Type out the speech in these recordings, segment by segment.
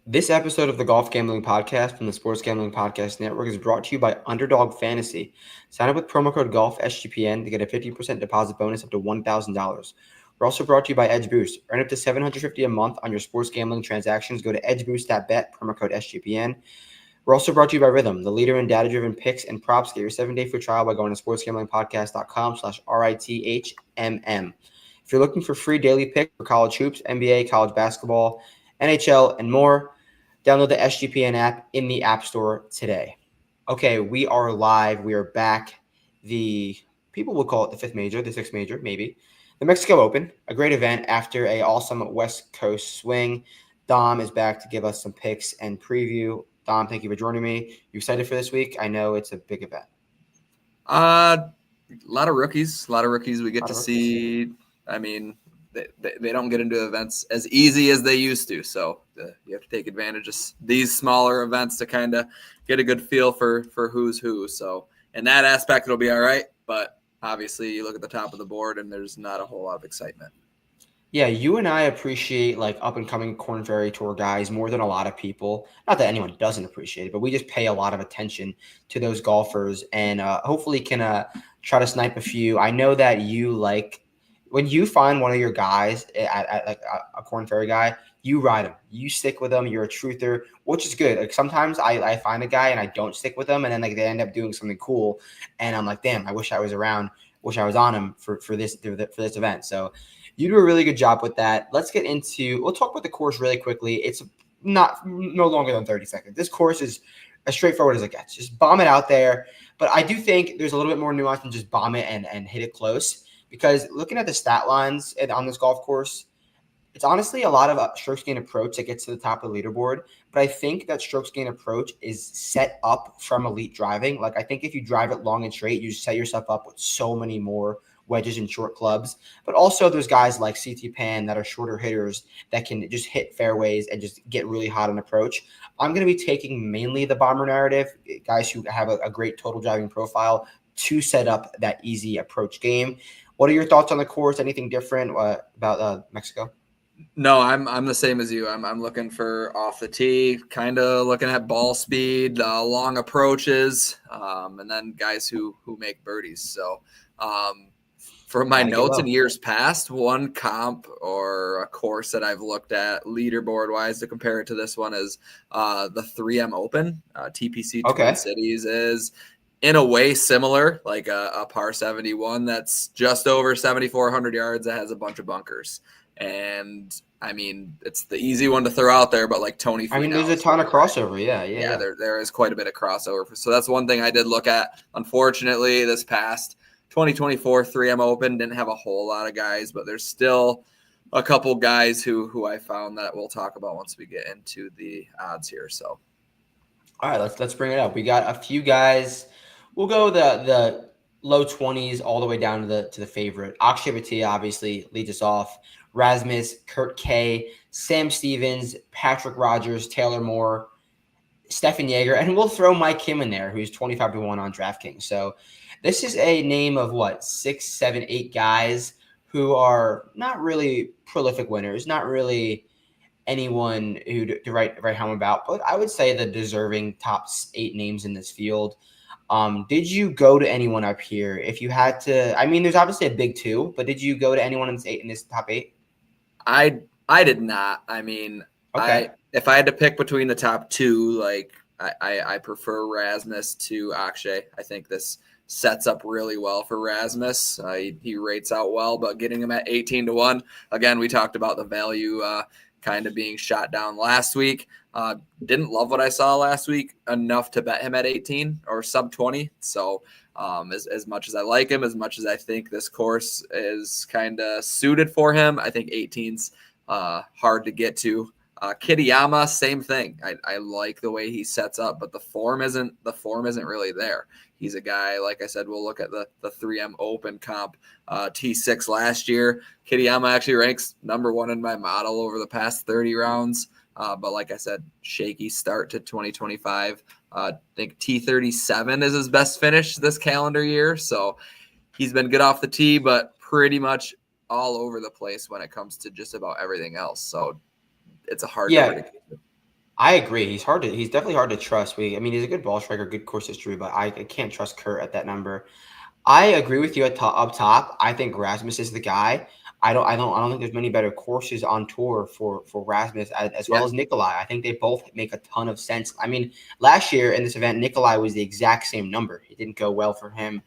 This episode of the Golf Gambling Podcast from the Sports Gambling Podcast Network is brought to you by Underdog Fantasy. Sign up with promo code GOLFSGPN to get a 50% deposit bonus up to $1,000. We're also brought to you by Edge Boost. Earn up to $750 a month on your sports gambling transactions. Go to edgeboost.bet, promo code SGPN. We're also brought to you by Rhythm, the leader in data-driven picks and props. Get your 7-day free trial by going to sportsgamblingpodcast.com/RITHMM. If you're looking for free daily picks for college hoops, NBA, college basketball, NHL, and more, download the SGPN app in the App Store today. Okay, we are live. We are back. The people will call it the fifth major, the sixth major, maybe. The Mexico Open, a great event after a awesome West Coast swing. Dom is back to give us some picks and preview. Dom, thank you for joining me. You excited for this week? I know it's a big event. A lot of rookies. We get to see. I mean, they don't get into events as easy as they used to. So you have to take advantage of these smaller events to kind of get a good feel for who's who. So in that aspect, it'll be all right. But obviously, you look at the top of the board and there's not a whole lot of excitement. Yeah, you and I appreciate like up and coming Corn Ferry Tour guys more than a lot of people. Not that anyone doesn't appreciate it, but we just pay a lot of attention to those golfers and hopefully can try to snipe a few. I know that you like when you find one of your guys at like a Corn Ferry guy, you ride him, you stick with them. You're a truther, which is good. Like sometimes I find a guy and I don't stick with them, and then like they end up doing something cool, and I'm like, damn, I wish I was around, wish I was on him for this event. So. You do a really good job with that. We'll talk about the course really quickly. It's no longer than 30 seconds. This course is as straightforward as it gets. Just bomb it out there. But I do think there's a little bit more nuance than just bomb it and hit it close. Because looking at the stat lines on this golf course, it's honestly a lot of strokes gain approach that gets to the top of the leaderboard. But I think that strokes gain approach is set up from elite driving. Like I think if you drive it long and straight, you set yourself up with so many more wedges and short clubs. But also there's guys like CT Pan that are shorter hitters that can just hit fairways and just get really hot on approach. I'm going to be taking mainly the bomber narrative, guys who have a great total driving profile to set up that easy approach game. What are your thoughts on the course? Anything different about Mexico? No, I'm the same as you. I'm looking for off the tee, kind of looking at ball speed, long approaches, and then guys who make birdies. So from my notes in years past, one comp or a course that I've looked at leaderboard wise to compare it to this one is the 3M Open. TPC Twin Cities is in a way similar, like a par 71 that's just over 7,400 yards that has a bunch of bunkers. And I mean, it's the easy one to throw out there, but like Tony Finau. I mean, there's a ton of crossover. Yeah. There is quite a bit of crossover. So that's one thing I did look at. Unfortunately, this past 2024 3M Open didn't have a whole lot of guys, but there's still a couple guys who I found that we'll talk about once we get into the odds here. So, all right, let's bring it up. We got a few guys. We'll go the low 20s all the way down to the favorite. Akshay Bhatia obviously leads us off. Rasmus, Kurt K, Sam Stevens, Patrick Rogers, Taylor Moore, Stefan Jaeger, and we'll throw Mike Kim in there, who's 25-1 on DraftKings. So this is a name of 6, 7, 8 guys who are not really prolific winners, not really anyone who to write home about, but I would say the deserving top 8 names in this field. Did you go to anyone up here? If you had to, I mean, there's obviously a big 2, but did you go to anyone in this top 8? I did not. I mean, okay. If I had to pick between the top 2, like I prefer Rasmus to Akshay. I think this sets up really well for Rasmus. He rates out well, but getting him at 18-1, again, we talked about the value kind of being shot down last week. Didn't love what I saw last week enough to bet him at 18 or sub 20. So as much as I like him, as much as I think this course is kind of suited for him, I think 18's hard to get to. Kitayama, same thing. I like the way he sets up, but the form isn't really there. He's a guy, like I said, we'll look at the 3M Open comp, T6 last year. Kitayama actually ranks number 1 in my model over the past 30 rounds. But like I said, shaky start to 2025. I think T37 is his best finish this calendar year. So he's been good off the tee, but pretty much all over the place when it comes to just about everything else. So it's a hard number to get to. I agree. He's definitely hard to trust. I mean, he's a good ball striker, good course history, but I can't trust Kurt at that number. I agree with you up top. I think Rasmus is the guy. I don't think there's many better courses on tour for Rasmus as well Yeah. as Nikolai. I think they both make a ton of sense. I mean, last year in this event, Nikolai was the exact same number. It didn't go well for him.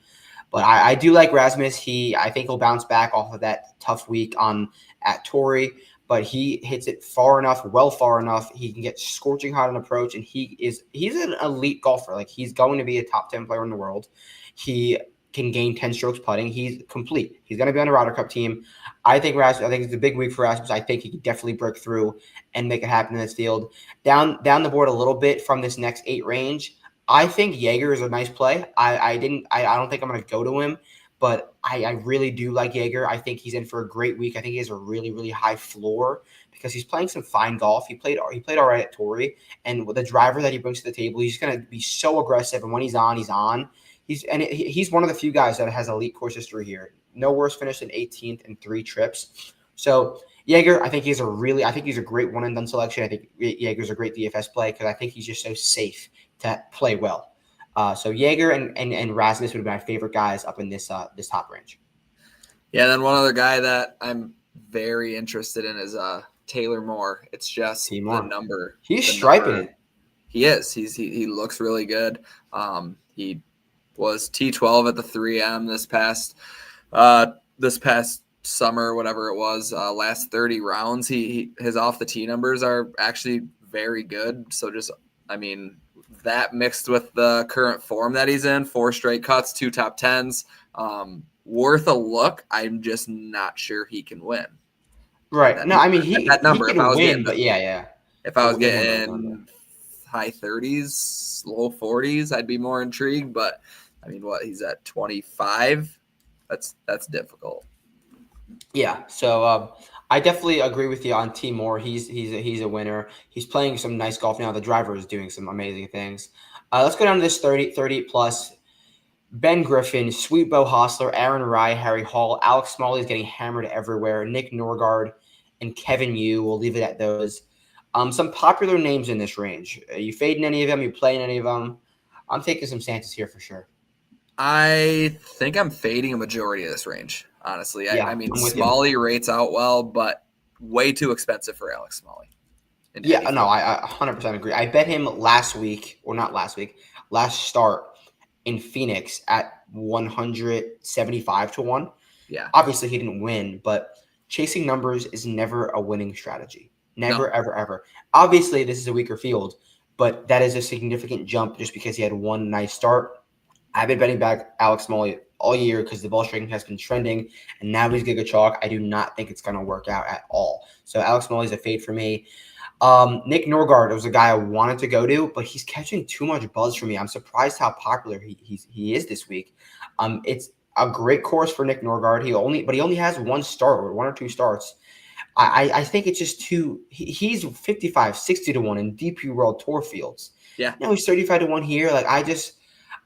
But I do like Rasmus. I think he'll bounce back off of that tough week on at Torrey, but he hits it far enough, well far enough. He can get scorching hot on approach, and he's an elite golfer. Like he's going to be a top 10 player in the world. He can gain 10 strokes putting. He's complete. He's going to be on the Ryder Cup team. I think it's a big week for Rasmus. I think he can definitely break through and make it happen in this field. Down the board a little bit from this next 8 range. I think Jaeger is a nice play. I don't think I'm going to go to him, but I really do like Jaeger. I think he's in for a great week. I think he has a really, really high floor because he's playing some fine golf. He played all right at Torrey, and with the driver that he brings to the table, he's going to be so aggressive. And when he's on, he's on. He's one of the few guys that has elite course history here. No worse finish than 18th in 3 trips. So Jaeger, I think he's a great one and done selection. I think Jaeger's a great DFS play because I think he's just so safe to play well. So Jaeger and Rasmus would be my favorite guys up in this top range. Yeah, and then one other guy that I'm very interested in is Taylor Moore. It's just the number. He's striping it. He is. He looks really good. He was T12 at the 3M this past summer, whatever it was. Last 30 rounds, his off the tee numbers are actually very good. So that mixed with the current form that he's in, 4 straight cuts, 2 top 10s, worth a look. I'm just not sure he can win. Right. No, I mean that number. He can win, but yeah. If I was getting high 30s, low 40s, I'd be more intrigued. But I mean, he's at 25. That's difficult. Yeah. So I definitely agree with you on T Moore. He's a winner. He's playing some nice golf now. The driver is doing some amazing things. Let's go down to this 30 plus. Ben Griffin, Sweet Bo Hostler, Aaron Rye, Harry Hall, Alex Smalley is getting hammered everywhere. Nick Norgard and Kevin Yu. We'll leave it at those. Some popular names in this range. Are you fading any of them? You playing any of them? I'm taking some chances here for sure. I think I'm fading a majority of this range, honestly. Yeah, I mean, Smalley rates out well, but way too expensive for Alex Smalley. Yeah, no, I 100% agree. I bet him last start in Phoenix at 175 to 1. Yeah. Obviously, he didn't win, but chasing numbers is never a winning strategy. Never, ever. Obviously, this is a weaker field, but that is a significant jump just because he had one nice start. I've been betting back Alex Smalley all year because the ball striking has been trending, and now he's Giga Chalk. I do not think it's going to work out at all. So Alex Smalley is a fade for me. Nick Norgard was a guy I wanted to go to, but he's catching too much buzz for me. I'm surprised how popular he is this week. It's a great course for Nick Norgard. He only has one start or 1 or 2 starts. I think it's just too. He's 55, 60 to 1 in DP World Tour fields. Yeah. Now he's 35 to 1 here. Like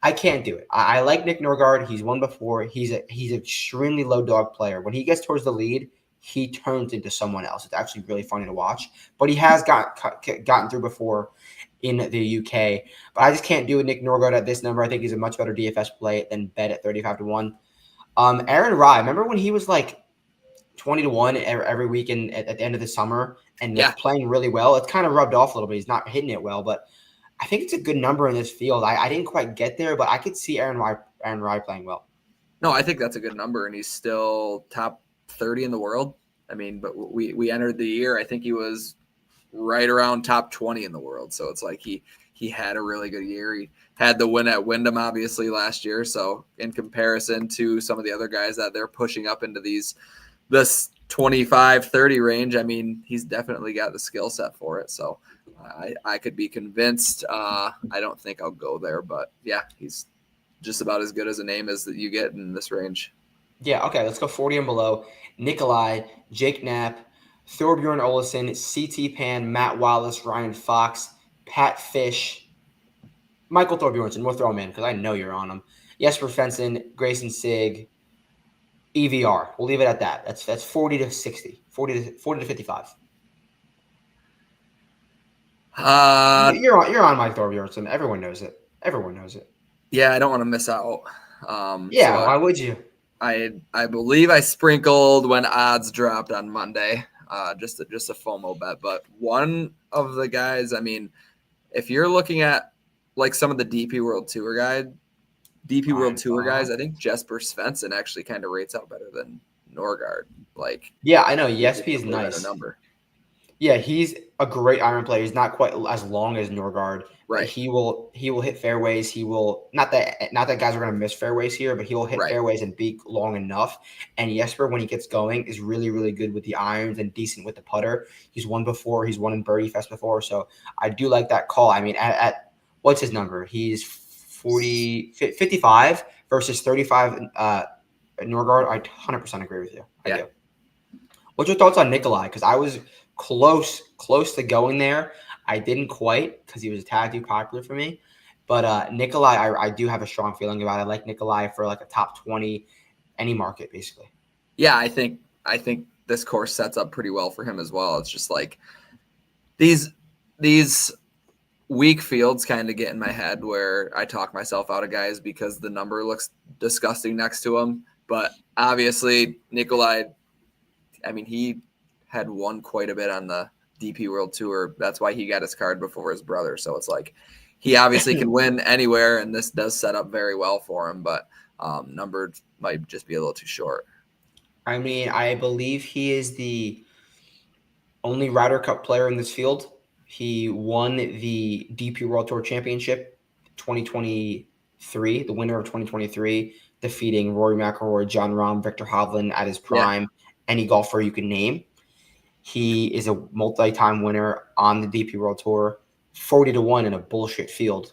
I can't do it. I like Nick Norgard. He's won before. He's an extremely low dog player. When he gets towards the lead, he turns into someone else. It's actually really funny to watch. But he has gotten through before in the UK. But I just can't do it. Nick Norgard at this number. I think he's a much better DFS play than bet at 35 to 1. Aaron Rye, remember when he was like 20 to 1 every weekend at the end of the summer and playing really well? It's kind of rubbed off a little bit. He's not hitting it well, but I think it's a good number in this field. I didn't quite get there, but I could see Aaron Rye playing well. No, I think that's a good number, and he's still top 30 in the world. I mean, but we entered the year, I think he was right around top 20 in the world. So it's like he had a really good year. He had the win at Wyndham, obviously, last year. So in comparison to some of the other guys that they're pushing up into this 25, 30 range, I mean, he's definitely got the skill set for it. So I could be convinced. I don't think I'll go there, but yeah, he's just about as good as a name as that you get in this range. Yeah, okay, let's go 40 and below. Nikolai, Jake Knapp, Thorbjorn Olesen, CT Pan, Matt Wallace, Ryan Fox, Pat Fish, Michael Thorbjornsen. We'll throw him in because I know you're on him. Jesper Fenson, Grayson Sigg, EVR. We'll leave it at that. That's 40 to 60, 40 to 55. You're on Mike Thorbjornson. Everyone knows it. Everyone knows it. Yeah, I don't want to miss out. Yeah, why would you? I believe I sprinkled when odds dropped on Monday, just a FOMO bet. But one of the guys, I mean, if you're looking at like some of the DP World Tour guys, I think Jesper Svensson actually kind of rates out better than Norgard. Like, yeah, I know. ESP is a better nice. number. Yeah, he's a great iron player. He's not quite as long as Norgard, but Right. he will hit fairways. He will not that guys are going to miss fairways here, but he will hit fairways and be long enough. And Jesper, when he gets going, is really, really good with the irons and decent with the putter. He's won before. He's won in Birdie Fest before. So I do like that call. I mean, at what's his number? He's 55 versus 35 Norgard. I 100% agree with you. I do. What's your thoughts on Nikolai? Because I was close to going there. I didn't quite because he was a tad too popular for me. But Nikolai, I do have a strong feeling about. I like Nikolai for like a top 20 any market, basically. Yeah, I think this course sets up pretty well for him as well. It's just like these weak fields kind of get in my head where I talk myself out of guys because the number looks disgusting next to him. But obviously, Nikolai, I mean, he had won quite a bit on the DP World Tour. That's why he got his card before his brother. So it's like he obviously can win anywhere, and this does set up very well for him. But numbered might just be a little too short. I mean, I believe he is the only Ryder Cup player in this field. He won the DP World Tour Championship 2023, the winner of 2023, defeating Rory McIlroy, Jon Rahm, Victor Hovland at his prime, any golfer you can name. He is a multi-time winner on the DP World Tour, 40-1 in a bullshit field.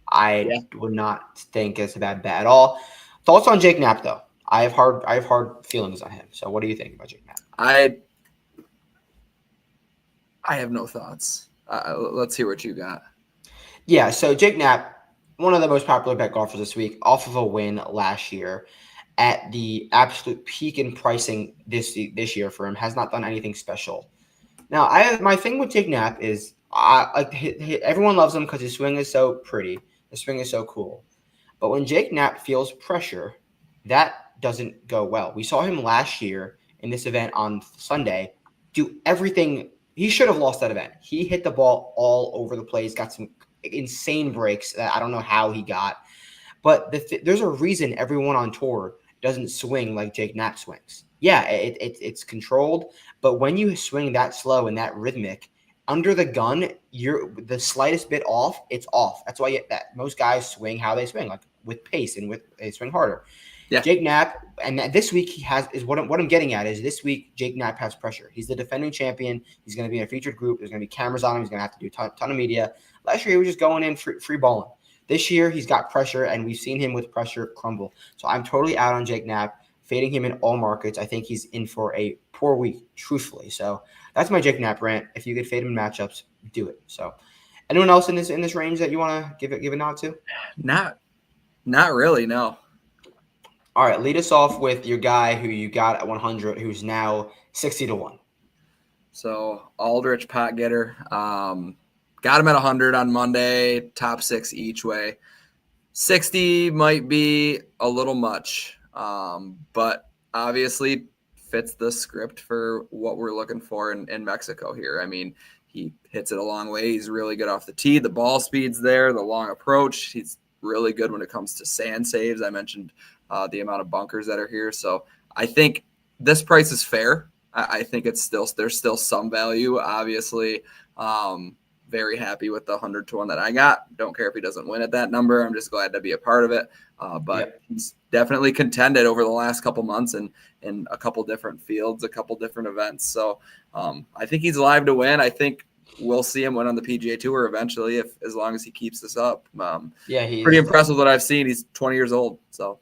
I would not think it's a bad bet at all. Thoughts on Jake Knapp, though? I have hard feelings on him. So what do you think about Jake Knapp? I have no thoughts. Let's hear what you got. Yeah, so Jake Knapp, one of the most popular bet golfers this week, off of a win last year, at the absolute peak in pricing this year for him, has not done anything special. Now, my thing with Jake Knapp is everyone loves him because his swing is so pretty, his swing is so cool. But when Jake Knapp feels pressure, that doesn't go well. We saw him last year in this event on Sunday do everything. He should have lost that event. He hit the ball all over the place, got some insane breaks that I don't know how he got. But there's a reason everyone on tour doesn't swing like Jake Knapp swings. Yeah, it's controlled, but when you swing that slow and that rhythmic, under the gun, you're the slightest bit off, it's off. That's why that most guys swing how they swing, like with pace and they swing harder. Yeah. Jake Knapp, and this week what I'm getting at is this week Jake Knapp has pressure. He's the defending champion. He's going to be in a featured group. There's going to be cameras on him. He's going to have to do a ton of media. Last year he was just going in free balling. This year he's got pressure, and we've seen him with pressure crumble. So I'm totally out on Jake Knapp, fading him in all markets. I think he's in for a poor week, truthfully. So that's my Jake Knapp rant. If you could fade him in matchups, do it. So anyone else in this range that you want to give a nod to? Not really, no. All right, lead us off with your guy who you got at 100, who's now 60-1. So Aldrich pot getter, got him at 100 on Monday, top 6 each way. 60 might be a little much, but obviously fits the script for what we're looking for in Mexico here. I mean, he hits it a long way. He's really good off the tee. The ball speed's there, the long approach. He's really good when it comes to sand saves. I mentioned the amount of bunkers that are here. So I think this price is fair. I think there's still some value, obviously. Very happy with the 100-1 that I got. Don't care if he doesn't win at that number. I'm just glad to be a part of it. But he's definitely contended over the last couple months in a couple different fields, a couple different events. So I think he's live to win. I think we'll see him win on the PGA Tour eventually, as long as he keeps this up. He's pretty impressed with what I've seen. He's 20 years old. So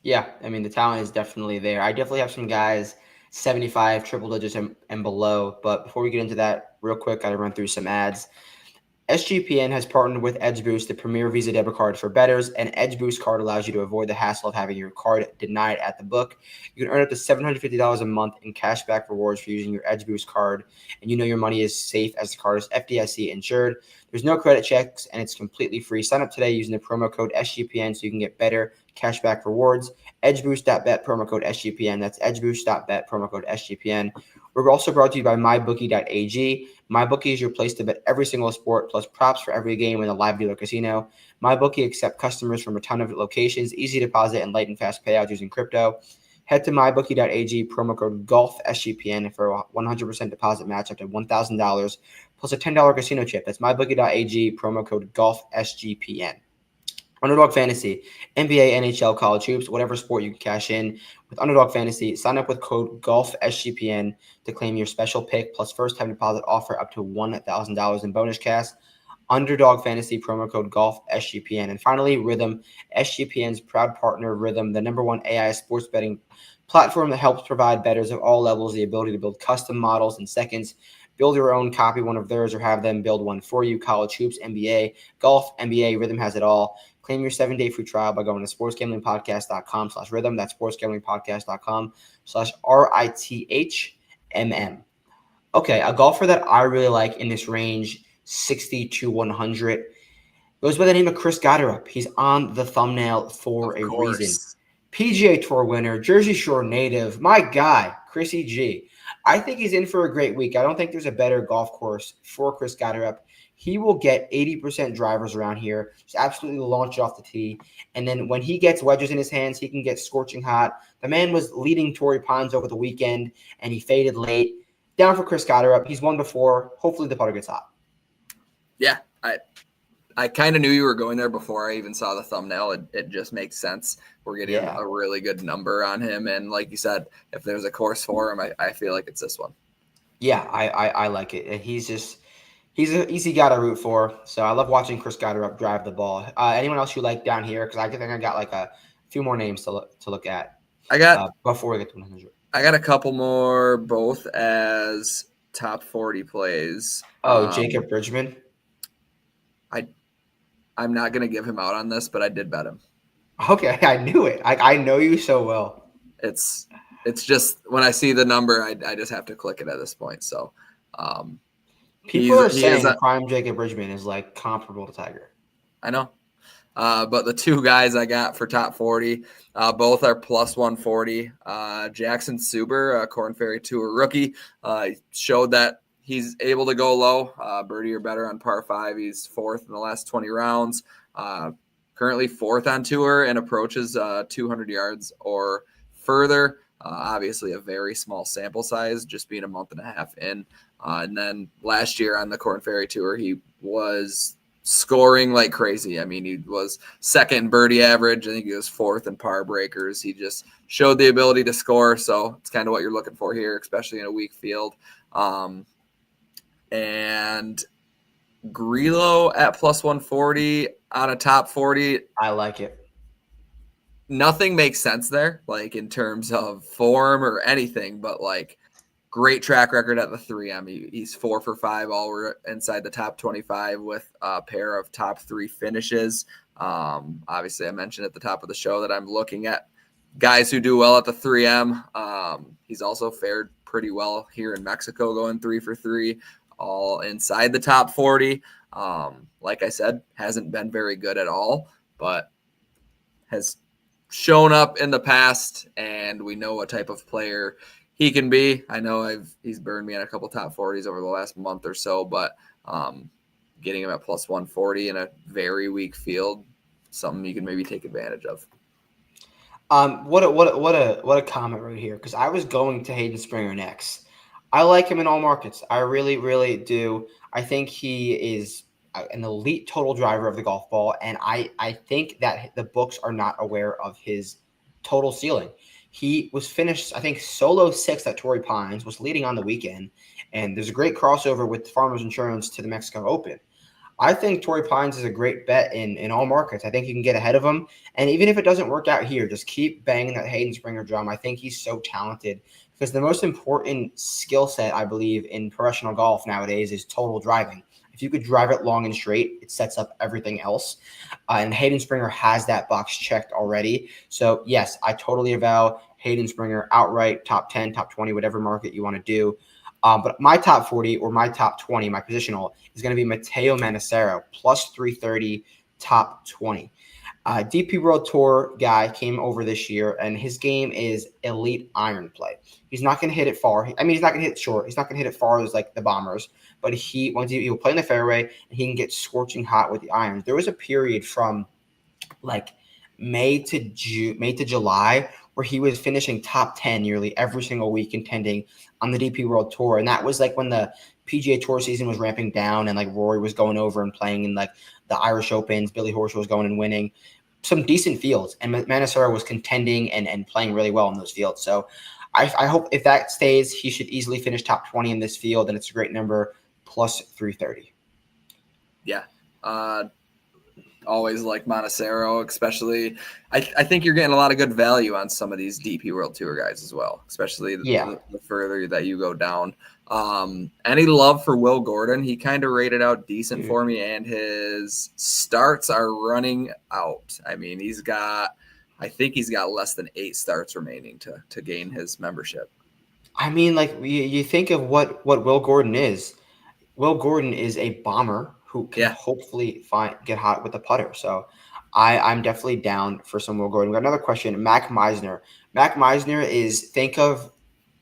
yeah, I mean, the talent is definitely there. I definitely have some guys 75 triple digits and below. But before we get into that, real quick, I got to run through some ads. SGPN has partnered with Edge Boost, the premier Visa debit card for bettors. An Edge Boost card allows you to avoid the hassle of having your card denied at the book. You can earn up to $750 a month in cashback rewards for using your Edge Boost card, and you know your money is safe as the card is FDIC insured. There's no credit checks, and it's completely free. Sign up today using the promo code SGPN so you can get better cashback rewards. EdgeBoost.bet, promo code SGPN. That's EdgeBoost.bet, promo code SGPN. We're also brought to you by MyBookie.ag. MyBookie is your place to bet every single sport, plus props for every game in a live dealer casino. MyBookie accepts customers from a ton of locations, easy deposit, and light and fast payouts using crypto. Head to MyBookie.ag, promo code GOLFSGPN for a 100% deposit match up to $1,000, plus a $10 casino chip. That's MyBookie.ag, promo code GOLFSGPN. Underdog Fantasy, NBA, NHL, college hoops, whatever sport you can cash in with Underdog Fantasy. Sign up with code GOLFSGPN to claim your special pick plus first time deposit offer up to $1,000 in bonus cash. Underdog Fantasy, promo code GOLFSGPN. And finally, Rhythm, SGPN's proud partner, Rhythm, the #1 AI sports betting platform that helps provide bettors of all levels the ability to build custom models in seconds. Build your own, copy one of theirs, or have them build one for you. College hoops, NBA, golf, NBA, Rhythm has it all. Claim your 7-day free trial by going to sportsgamblingpodcast.com/rhythm. That's sportsgamblingpodcast.com/RITHMM. Okay, a golfer that I really like in this range, 60 to 100, goes by the name of Chris Gotterup. He's on the thumbnail for a reason. PGA Tour winner, Jersey Shore native, my guy, Chrissy G. I think he's in for a great week. I don't think there's a better golf course for Chris Gotterup. He will get 80% drivers around here, just absolutely launch it off the tee. And then when he gets wedges in his hands, he can get scorching hot. The man was leading Torrey Pines over the weekend, and he faded late. Down for Chris Gotterup. He's won before. Hopefully the putter gets hot. Yeah, I kind of knew you were going there before I even saw the thumbnail. It just makes sense. We're getting a really good number on him. And like you said, if there's a course for him, I feel like it's this one. Yeah, I like it. And he's an easy guy to root for. So I love watching Chris Gotterup drive the ball. Anyone else you like down here? Because I think I got like a few more names to look at. Before we get to 100. I got a couple more, both as top 40 plays. Jacob Bridgman. I'm not going to give him out on this, but I did bet him. Okay, I knew it. I know you so well. It's just when I see the number, I just have to click it at this point. So people are saying prime Jacob Bridgman is like comparable to Tiger. I know. But the two guys I got for top 40, both are plus 140. Jackson Suber, a Korn Ferry Tour rookie, showed that he's able to go low, birdie or better on par 5. He's fourth in the last 20 rounds, currently fourth on tour and approaches 200 yards or further. Obviously a very small sample size, just being a month and a half in. And then last year on the Korn Ferry Tour, he was scoring like crazy. I mean, he was second in birdie average. I think he was fourth in par breakers. He just showed the ability to score. So it's kind of what you're looking for here, especially in a weak field. And Grillo at plus 140 on a top 40. I like it. Nothing makes sense there, like in terms of form or anything, but like great track record at the 3M. He's 4 for 5, all inside the top 25 with a pair of top 3 finishes. Obviously, I mentioned at the top of the show that I'm looking at guys who do well at the 3M. He's also fared pretty well here in Mexico, going 3 for 3, all inside the top 40. Like I said, hasn't been very good at all, but has shown up in the past, and we know what type of player he can be. I know he's burned me on a couple top 40s over the last month or so, but getting him at plus 140 in a very weak field, something you can maybe take advantage of. What a comment right here, because I was going to Hayden Springer next. I like him in all markets. I really, really do. I think he is an elite total driver of the golf ball, and I think that the books are not aware of his total ceiling. He was finished, I think, solo 6th at Torrey Pines, was leading on the weekend, and there's a great crossover with Farmers Insurance to the Mexico Open. I think Torrey Pines is a great bet in all markets. I think you can get ahead of him, and even if it doesn't work out here, just keep banging that Hayden Springer drum. I think he's so talented, because the most important skill set, I believe, in professional golf nowadays is total driving. If you could drive it long and straight, it sets up everything else. And Hayden Springer has that box checked already. So yes, I totally avow Hayden Springer outright, top 10, top 20, whatever market you want to do. But my top 40 or my top 20, my positional, is going to be Matteo Manassero, plus 330, top 20. DP World Tour guy came over this year, and his game is elite iron play. He's not going to hit it far. I mean, he's not going to hit it short. He's not going to hit it far as like the Bombers, but he'll play in the fairway, and he can get scorching hot with the irons. There was a period from like May to July where he was finishing top 10 nearly every single week contending on the DP World Tour. And that was like when the PGA Tour season was ramping down and like Rory was going over and playing in like the Irish Opens. Billy Horschel was going and winning some decent fields. And Manassero was contending and playing really well in those fields. So I hope if that stays, he should easily finish top 20 in this field. And it's a great number, plus 330. Yeah. Always like Manassero, especially. I think you're getting a lot of good value on some of these DP World Tour guys as well, especially the further that you go down. Any love for Will Gordon? He kind of rated out decent for me, and his starts are running out. I mean, I think he's got less than 8 starts remaining to gain his membership. I mean, like you think of what Will Gordon is. Will Gordon is a bomber who can hopefully get hot with the putter. So I'm definitely down for some Will Gordon. We got another question. Mac Meisner. Mac Meisner is, think of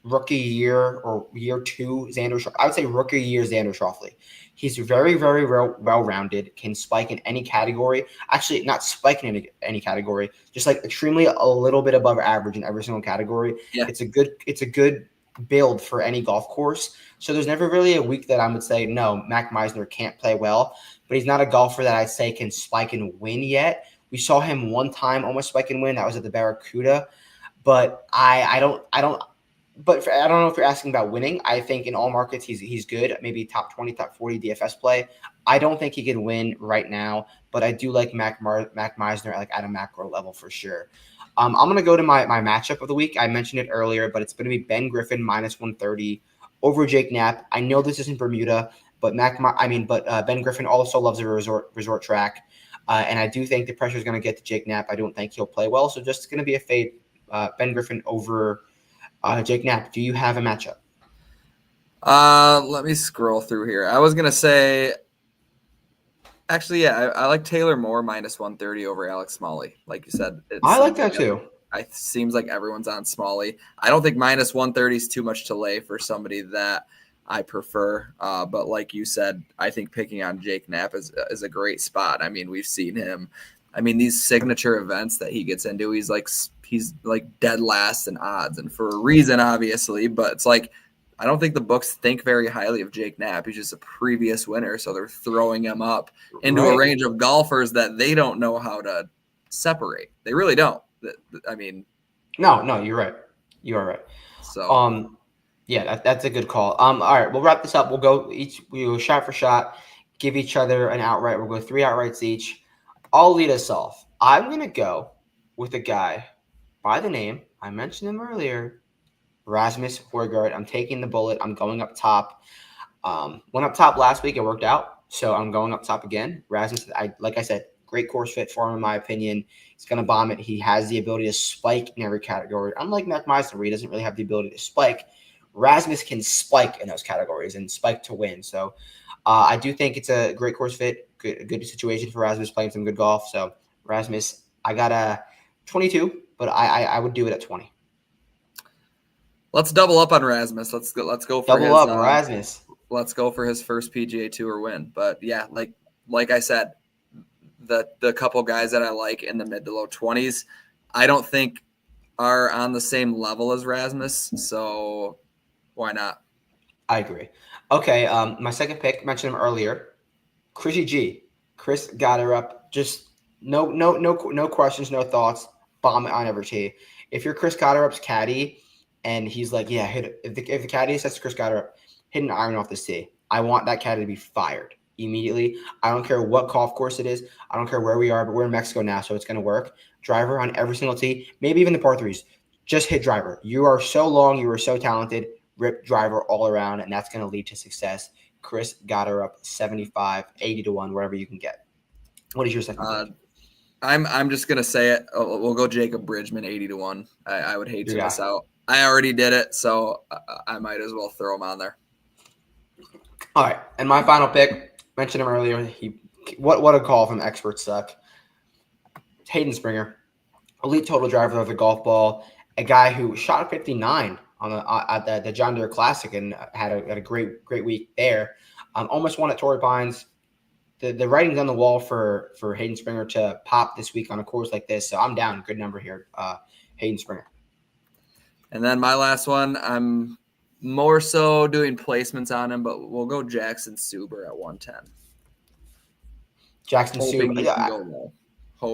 rookie year or year 2 Xander. I would say rookie year Xander Schauffele. He's very, very well-rounded, can spike in any category. Actually, not spiking in any category, just like extremely a little bit above average in every single category. Yeah. It's a good build for any golf course. So there's never really a week that I would say, no, Mac Meisner can't play well, but he's not a golfer that I'd say can spike and win yet. We saw him one time almost spike and win. That was at the Barracuda. But I don't know if you're asking about winning. I think in all markets he's good, maybe top 20, top 40 DFS play. I don't think he can win right now, but I do like Mac Meisner like at a macro level for sure. I'm going to go to my matchup of the week. I mentioned it earlier, but it's going to be Ben Griffin minus 130 over Jake Knapp. I know this isn't Bermuda, but Ben Griffin also loves a resort track, and I do think the pressure is going to get to Jake Knapp. I don't think he'll play well, so just going to be a fade. Ben Griffin over Jake Knapp. Do you have a matchup? Let me scroll through here. I was going to say, actually, yeah, I like Taylor Moore minus 130 over Alex Smalley. Like you said, I like that too. It seems like everyone's on Smalley. I don't think minus 130 is too much to lay for somebody that I prefer. But like you said, I think picking on Jake Knapp is a great spot. I mean, we've seen him. I mean, these signature events that he gets into, he's like dead last in odds, and for a reason, obviously. But it's like, I don't think the books think very highly of Jake Knapp. He's just a previous winner, so they're throwing him up into a range of golfers that they don't know how to separate. They really don't. I mean, no, you're right. You are right. So, yeah, that's a good call. All right, we'll wrap this up. We'll go shot for shot, give each other an outright. We'll go 3 outrights each. I'll lead us off. I'm gonna go with a guy by the name, I mentioned him earlier, Rasmus Højgaard. I'm taking the bullet. I'm going up top. Went up top last week. It worked out, so I'm going up top again. Rasmus, like I said, great course fit for him, in my opinion. He's going to bomb it. He has the ability to spike in every category. Unlike Mac Meisner, where he doesn't really have the ability to spike, Rasmus can spike in those categories and spike to win. So I do think it's a great course fit, good situation for Rasmus, playing some good golf. So Rasmus, I got a 22, but I would do it at 20. Let's double up on Rasmus. Let's go for double up Rasmus. Let's go for his first PGA Tour win. But yeah, like I said, the couple guys that I like in the mid to low 20s, I don't think are on the same level as Rasmus. So why not? I agree. Okay, my second pick, mentioned him earlier, Chrissy G. Chris got her up. Just no questions, no thoughts. Bomb it on every tee. If you're Chris Gotterup's caddy and he's like, yeah, hit it. If the caddy says to Chris Gotterup, hit an iron off this tee, I want that caddy to be fired immediately. I don't care what golf course it is. I don't care where we are, but we're in Mexico now, so it's going to work. Driver on every single tee, maybe even the par threes. Just hit driver. You are so long. You are so talented. Rip driver all around, and that's going to lead to success. Chris got her up 75, 80 to 1, wherever you can get. What is your second pick? I'm just gonna say it. We'll go Jacob Bridgman 80 to 1. I would hate to miss out. I already did it, so I might as well throw him on there. All right, and my final pick, mentioned him earlier. What a call from Expert Suck. Hayden Springer, elite total driver of the golf ball, a guy who shot 59 on at the John Deere Classic and had a great week there. Almost won at Torrey Pines. The writing's on the wall for Hayden Springer to pop this week on a course like this. So I'm down. Good number here, Hayden Springer. And then my last one, I'm more so doing placements on him, but we'll go Jackson Suber at 110. Jackson Suber.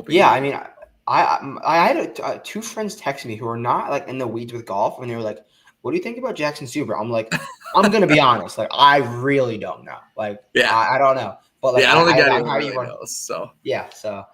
Yeah, I mean, I had two friends text me who are not like in the weeds with golf, and they were like, "What do you think about Jackson Suber?" I'm like, I'm gonna be honest, like I really don't know. Like, I don't know. But like, I don't think anyone really knows. So yeah, so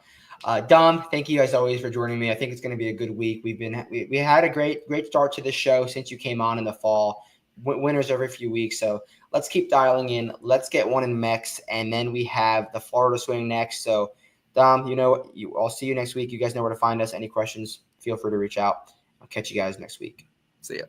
Dom, thank you as always for joining me. I think it's going to be a good week. We had a great start to this show since you came on in the fall. Winners every few weeks, so let's keep dialing in. Let's get one in Mex, and then we have the Florida Swing next. So Dom, I'll see you next week. You guys know where to find us. Any questions, feel free to reach out. I'll catch you guys next week. See ya.